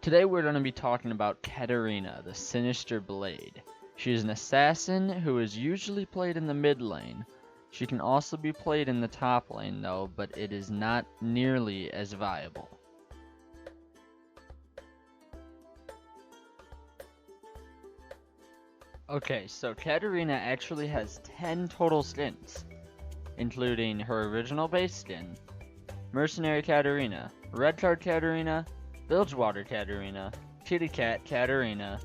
Today we're going to be talking about Katarina, the Sinister Blade. She is an assassin who is usually played in the mid lane. She can also be played in the top lane though, but it is not nearly as viable. Okay, so Katarina actually has 10 total skins, including her original base skin, Mercenary Katarina, Red Card Katarina, Bilgewater Katarina, Kitty Cat Katarina,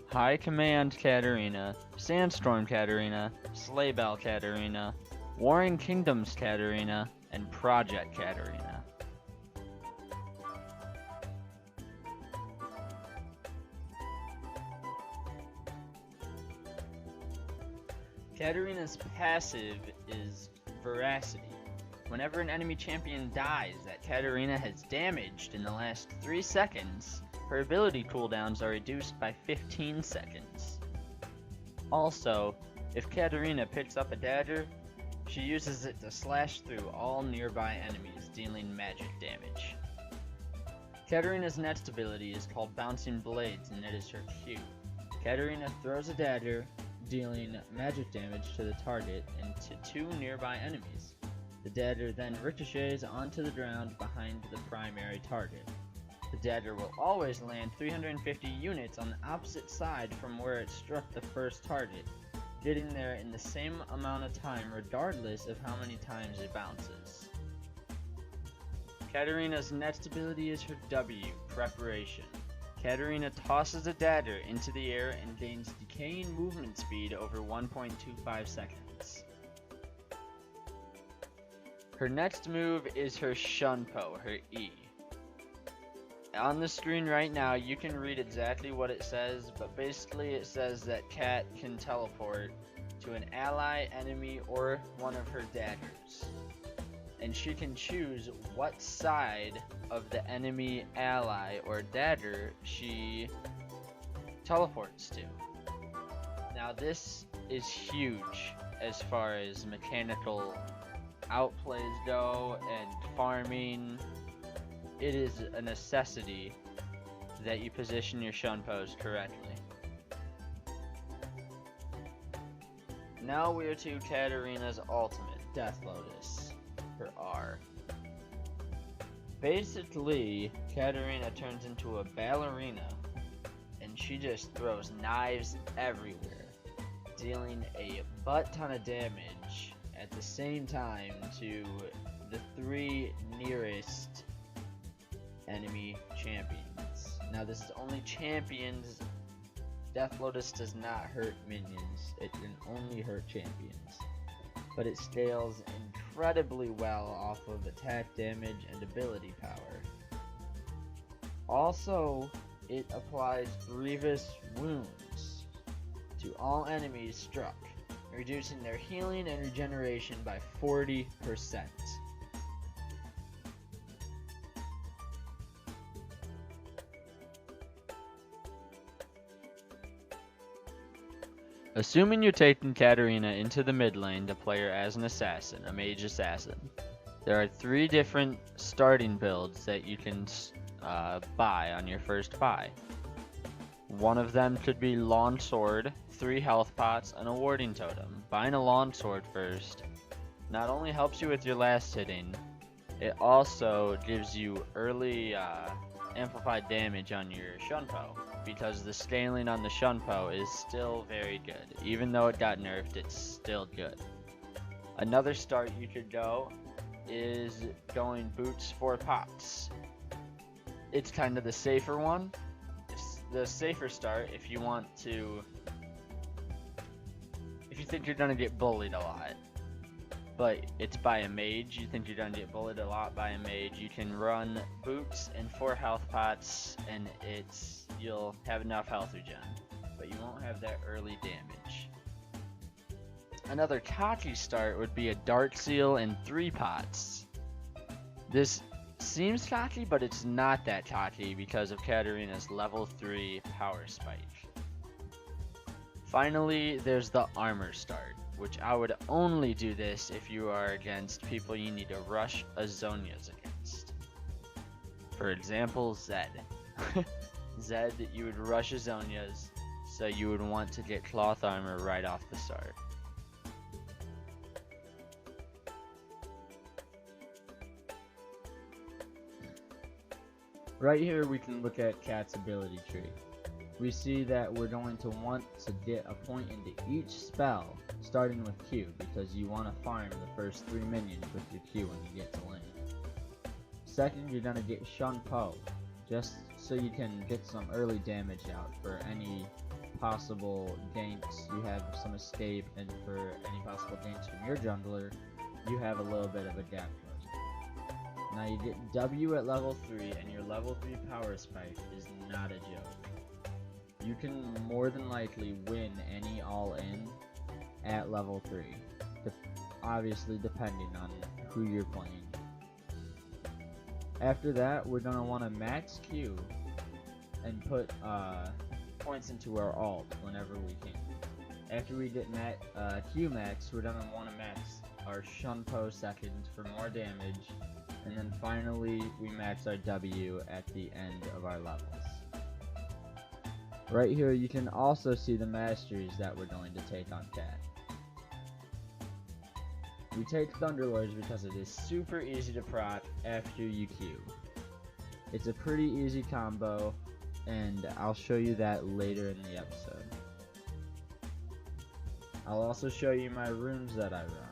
High Command Katarina, Sandstorm Katarina, Sleighbell Katarina, Warring Kingdoms Katarina, and Project Katarina. Katarina's passive is Veracity. Whenever an enemy champion dies that Katarina has damaged in the last 3 seconds, her ability cooldowns are reduced by 15 seconds. Also, if Katarina picks up a dagger, she uses it to slash through all nearby enemies, dealing magic damage. Katarina's next ability is called Bouncing Blades, and it is her Q. Katarina throws a dagger, dealing magic damage to the target and to 2 nearby enemies. The dagger then ricochets onto the ground behind the primary target. The dagger will always land 350 units on the opposite side from where it struck the first target, getting there in the same amount of time regardless of how many times it bounces. Katarina's next ability is her W, Preparation. Katarina tosses a dagger into the air and gains decaying movement speed over 1.25 seconds. Her next move is her Shunpo, her E. On the screen right now you can read exactly what it says, but basically it says that Kat can teleport to an ally, enemy, or one of her daggers. And she can choose what side of the enemy, ally, or dagger she teleports to. Now this is huge as far as mechanical outplays go and farming. It is a necessity that you position your Shunpos correctly. Now we are to Katarina's ultimate, Death Lotus, her R. Basically, Katarina turns into a ballerina and she just throws knives everywhere, dealing a butt ton of damage at the same time to the 3 nearest enemy champions. Now this is only champions. Death Lotus does not hurt minions, it can only hurt champions. But it scales incredibly well off of attack damage and ability power. Also, it applies grievous wounds to all enemies struck, reducing their healing and regeneration by 40%. Assuming you're taking Katarina into the mid lane to play her as an assassin, a mage assassin, there are 3 different starting builds that you can buy on your first buy. One of them could be Longsword, 3 health pots, and a warding totem. Buying a Longsword first not only helps you with your last hitting, it also gives you early amplified damage on your Shunpo, because the scaling on the Shunpo is still very good. Even though it got nerfed, it's still good. Another start you could go is going boots 4 pots. It's kind of the safer one. It's the safer start if you think you're gonna get bullied a lot. But it's by a mage, you think you're gonna get bullied a lot by a mage, you can run boots and 4 health pots, and you'll have enough health regen, but you won't have that early damage. Another cocky start would be a Dark Seal and 3 pots. This seems cocky, but it's not that cocky because of Katarina's level 3 power spike. Finally, there's the armor start, which I would only do this if you are against people you need to rush Azonias against. For example, Zed. Zed, you would rush Azonias, so you would want to get cloth armor right off the start. Right here we can look at Cat's ability tree. We see that we're going to want to get a point into each spell, starting with Q, because you want to farm the first 3 minions with your Q when you get to lane. Second, you're going to get Shun Po, just so you can get some early damage out for any possible ganks. You have some escape, and for any possible ganks from your jungler, you have a little bit of a gap closing. Now you get W at level 3, and your level 3 power spike is not a joke. You can more than likely win any all-in at level 3, obviously depending on who you're playing. After that, we're going to want to max Q and put points into our ult whenever we can. After we get Q max, we're going to want to max our Shun Po second for more damage, and then finally we max our W at the end of our levels. Right here you can also see the masteries that we're going to take on Cat. We take Thunderlords because it is super easy to proc after you Q. It's a pretty easy combo, and I'll show you that later in the episode. I'll also show you my runes that I run.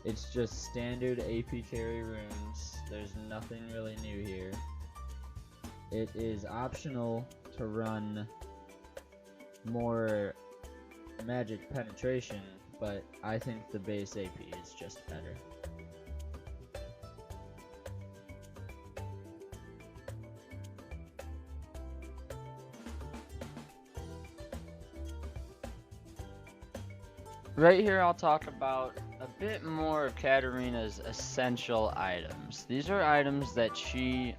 It's just standard AP carry runes. There's nothing really new here. It is optional to run more magic penetration, but I think the base AP is just better. Right here I'll talk about a bit more of Katarina's essential items. These are items that she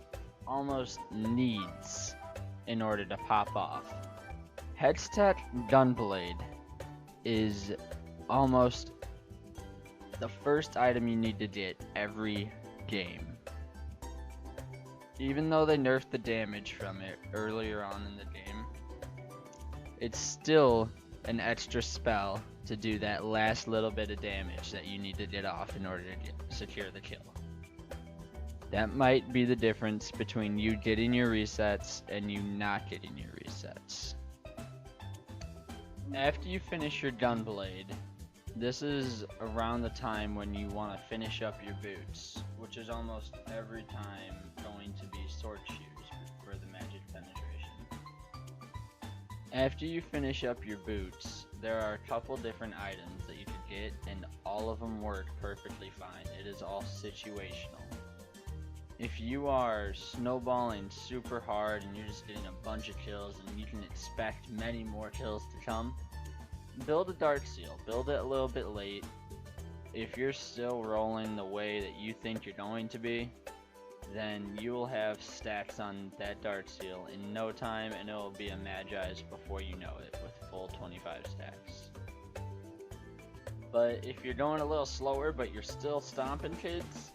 almost needs in order to pop off. Hextech Gunblade is almost the first item you need to get every game. Even though they nerfed the damage from it earlier on in the game, it's still an extra spell to do that last little bit of damage that you need to get off in order to secure the kill. That might be the difference between you getting your resets and you not getting your resets. After you finish your Gunblade, this is around the time when you want to finish up your boots, which is almost every time going to be Sword Shoes for the magic penetration. After you finish up your boots, there are a couple different items that you could get, and all of them work perfectly fine. It is all situational. If you are snowballing super hard and you're just getting a bunch of kills and you can expect many more kills to come, build a Dark Seal. Build it a little bit late. If you're still rolling the way that you think you're going to be, then you will have stacks on that Dark Seal in no time, and it will be a Magi's before you know it with full 25 stacks. But if you're going a little slower but you're still stomping kids,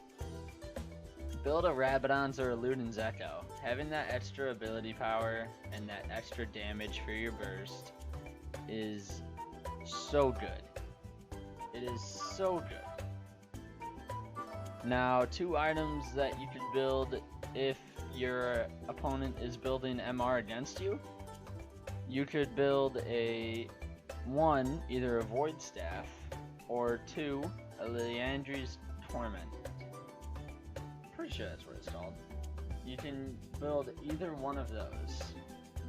build a Rabadon's or a Luden's Echo. Having that extra ability power and that extra damage for your burst is so good. It is so good. Now, 2 items that you could build if your opponent is building MR against you. You could build one, either a Void Staff, or 2, a Liandry's Torment. Pretty sure that's what it's called. You can build either one of those.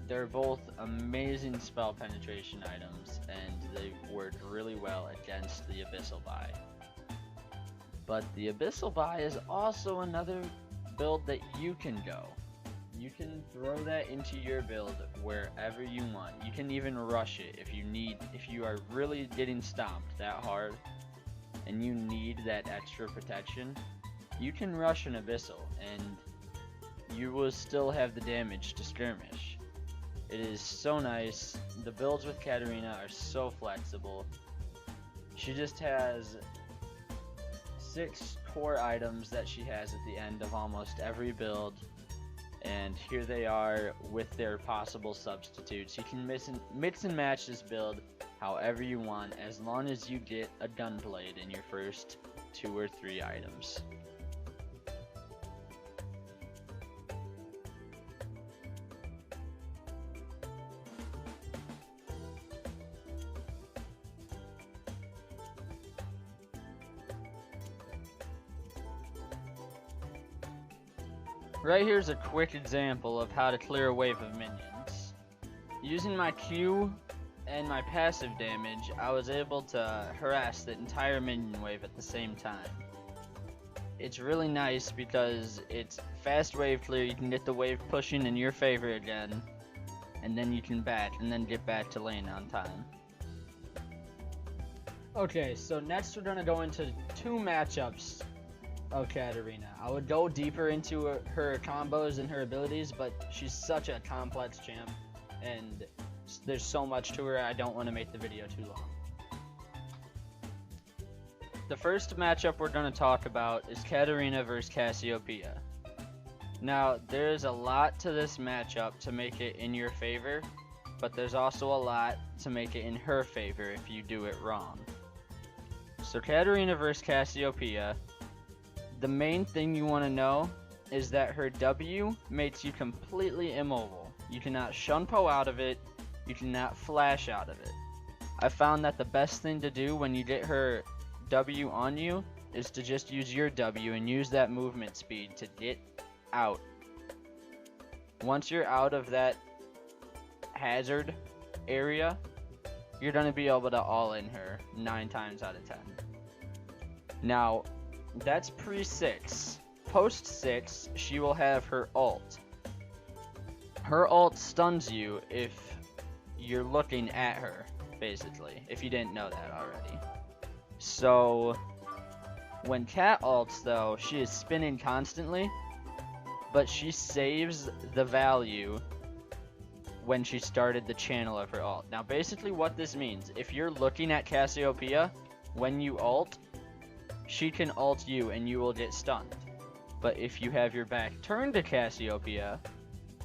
They're both amazing spell penetration items, and they work really well against the Abyssal Buy. But the Abyssal Buy is also another build that you can go. You can throw that into your build wherever you want. You can even rush it if you are really getting stomped that hard and you need that extra protection. You can rush an Abyssal and you will still have the damage to skirmish. It is so nice. The builds with Katarina are so flexible. She just has 6 core items that she has at the end of almost every build. And here they are with their possible substitutes. You can mix and match this build however you want, as long as you get a Gunblade in your first 2 or 3 items. Right here's a quick example of how to clear a wave of minions. Using my Q and my passive damage, I was able to harass the entire minion wave at the same time. It's really nice because it's fast wave clear, you can get the wave pushing in your favor again, and then you can back, and then get back to lane on time. Okay, so next we're gonna go into 2 matchups of Katarina. I would go deeper into her combos and her abilities, but she's such a complex champ, and there's so much to her, I don't want to make the video too long. The first matchup we're going to talk about is Katarina versus Cassiopeia. Now, there's a lot to this matchup to make it in your favor, but there's also a lot to make it in her favor if you do it wrong. So Katarina versus Cassiopeia, the main thing you want to know is that her W makes you completely immobile. You cannot Shunpo out of it, you cannot flash out of it. I found that the best thing to do when you get her W on you is to just use your W and use that movement speed to get out. Once you're out of that hazard area, you're going to be able to all-in her 9 times out of 10. Now, that's pre-6. Post-6, she will have her ult. Her ult stuns you if you're looking at her, basically, if you didn't know that already. So, when Cat ults, though, she is spinning constantly, but she saves the value when she started the channel of her ult. Now, basically what this means, if you're looking at Cassiopeia, when you ult, she can ult you and you will get stunned. But if you have your back turned to Cassiopeia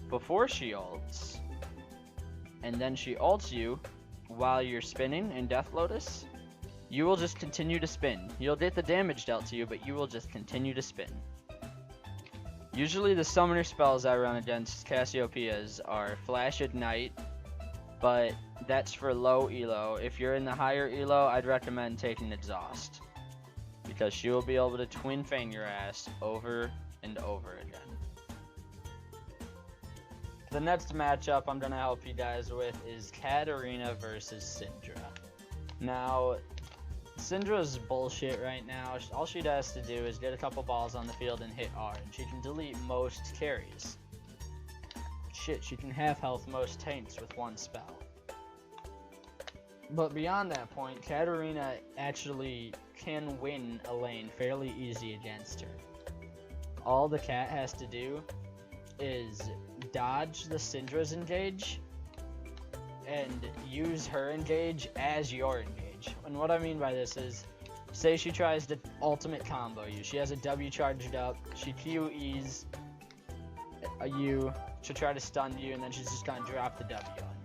before she ults, and then she ults you while you're spinning in Death Lotus, you will just continue to spin. You'll get the damage dealt to you, but you will just continue to spin. Usually the summoner spells I run against Cassiopeia's are Flash Ignite, but that's for low elo. If you're in the higher elo, I'd recommend taking Exhaust, because she will be able to Twin Fang your ass over and over again. The next matchup I'm going to help you guys with is Katarina versus Syndra. Now, Syndra's bullshit right now. All she has to do is get a couple balls on the field and hit R, and she can delete most carries. Shit, she can half health most tanks with 1 spell. But beyond that point, Katarina actually can win a lane fairly easy against her. All the cat has to do is dodge the Syndra's engage and use her engage as your engage. And what I mean by this is, say she tries to ultimate combo you. She has a W charged up, she QEs you to try to stun you, and then she's just gonna drop the W on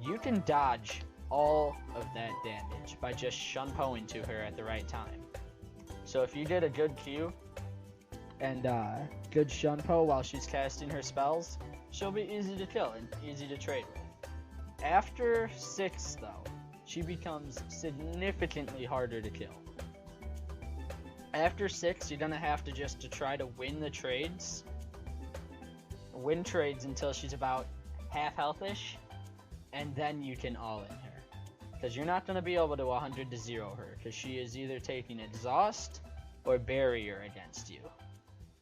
you. You can dodge all of that damage by just Shunpoing to her at the right time. So if you did a good Q and good Shunpo while she's casting her spells, she'll be easy to kill and easy to trade with. After 6 though, she becomes significantly harder to kill. After 6, you're gonna have to just try to win the trades. Win trades until she's about half healthish, and then you can all-in her. Because you're not going to be able to 100 to 0 her, because she is either taking Exhaust or Barrier against you.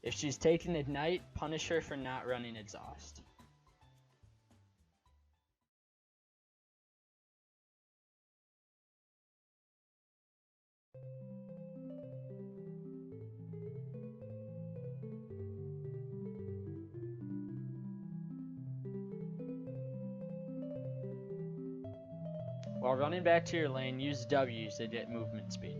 If she's taking Ignite, punish her for not running Exhaust. While running back to your lane, use W's to get movement speed.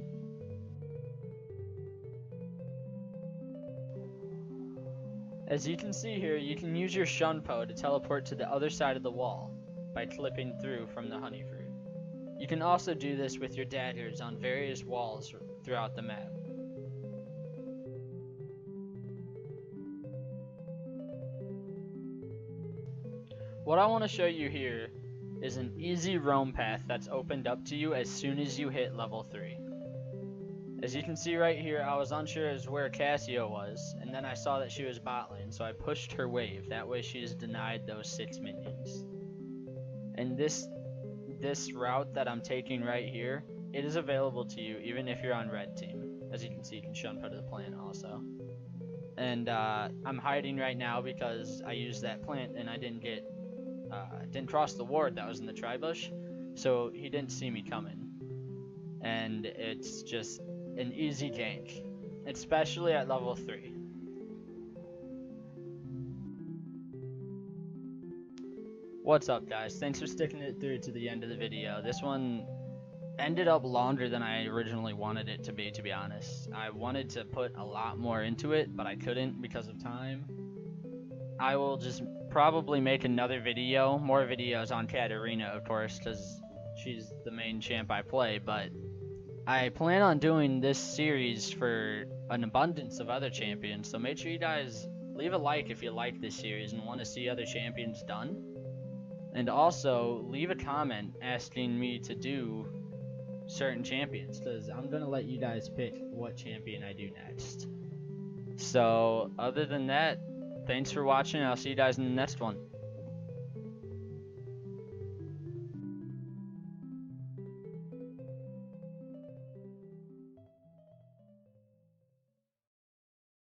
As you can see here, you can use your Shunpo to teleport to the other side of the wall by clipping through from the honey fruit. You can also do this with your daggers on various walls throughout the map. What I want to show you here is an easy roam path that's opened up to you as soon as you hit level 3. As you can see right here, I was unsure as where Cassio was, and then I saw that she was bot lane, so I pushed her wave. That way she is denied those 6 minions. And this route that I'm taking right here, it is available to you even if you're on red team. As you can see, you can Shunpo to the plant also. And I'm hiding right now because I used that plant and I didn't cross the ward that was in the tri-bush, so he didn't see me coming. And it's just an easy gank, especially at level 3. What's up, guys? Thanks for sticking it through to the end of the video. This one ended up longer than I originally wanted it to be honest. I wanted to put a lot more into it, but I couldn't because of time. I will just probably make another video, more videos on Katarina, of course, because she's the main champ I play, but I plan on doing this series for an abundance of other champions, so make sure you guys leave a like if you like this series and want to see other champions done. And also, leave a comment asking me to do certain champions, because I'm going to let you guys pick what champion I do next. So, other than that, thanks for watching, and I'll see you guys in the next one.